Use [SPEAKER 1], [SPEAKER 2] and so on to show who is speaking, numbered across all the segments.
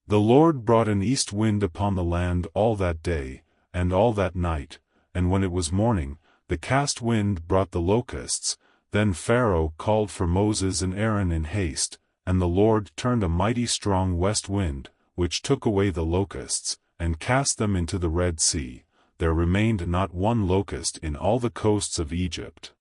[SPEAKER 1] The Lord brought an east wind upon the land all that day, and all that night, and when it was morning, the cast wind brought the locusts. Then Pharaoh called for Moses and Aaron in haste, and the Lord turned a mighty strong west wind, which took away the locusts, and cast them into the Red Sea. There remained not one locust in all the coasts of Egypt.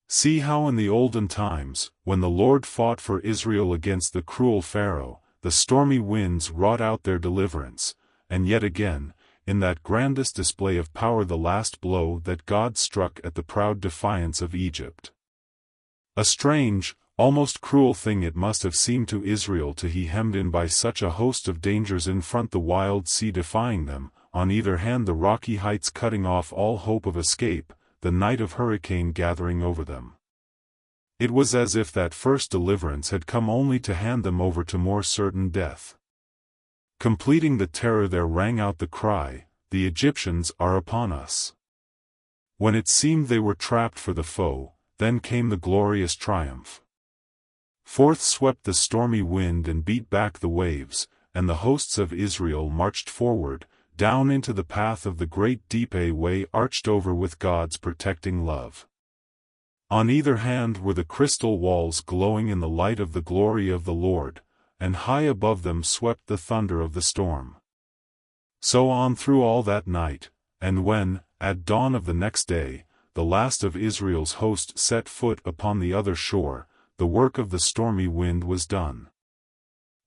[SPEAKER 1] See how in the olden times, when the Lord fought for Israel against the cruel Pharaoh, the stormy winds wrought out their deliverance, and yet again, in that grandest display of power, the last blow that God struck at the proud defiance of Egypt. A strange, almost cruel thing it must have seemed to Israel to be hemmed in by such a host of dangers, in front the wild sea defying them, on either hand the rocky heights cutting off all hope of escape, the night of hurricane gathering over them. It was as if that first deliverance had come only to hand them over to more certain death. Completing the terror, there rang out the cry, "The Egyptians are upon us." When it seemed they were trapped for the foe, then came the glorious triumph. Forth swept the stormy wind and beat back the waves, and the hosts of Israel marched forward, down into the path of the great deep, a way arched over with God's protecting love. On either hand were the crystal walls glowing in the light of the glory of the Lord, and high above them swept the thunder of the storm. So on through all that night, and when, at dawn of the next day, the last of Israel's host set foot upon the other shore, the work of the stormy wind was done.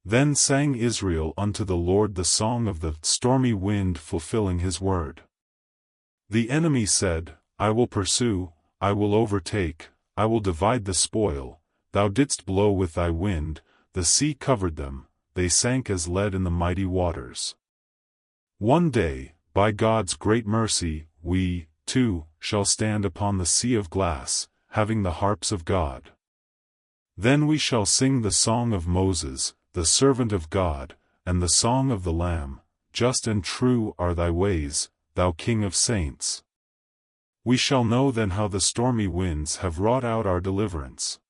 [SPEAKER 1] Then sang Israel unto the Lord the song of the stormy wind, fulfilling his word. The enemy said, "I will pursue, I will overtake, I will divide the spoil. Thou didst blow with thy wind, the sea covered them, they sank as lead in the mighty waters." One day, by God's great mercy, we, too, shall stand upon the sea of glass, having the harps of God. Then we shall sing the song of Moses, the servant of God, and the song of the Lamb. Just and true are thy ways, thou King of saints. We shall know then how the stormy winds have wrought out our deliverance.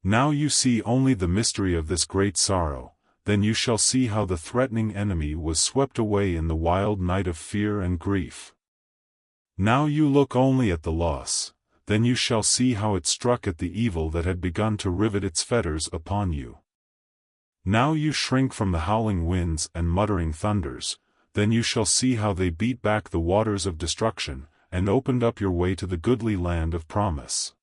[SPEAKER 1] Now you see only the mystery of this great sorrow, then you shall see how the threatening enemy was swept away in the wild night of fear and grief. Now you look only at the loss, then you shall see how it struck at the evil that had begun to rivet its fetters upon you. Now you shrink from the howling winds and muttering thunders, then you shall see how they beat back the waters of destruction, and opened up your way to the goodly land of promise.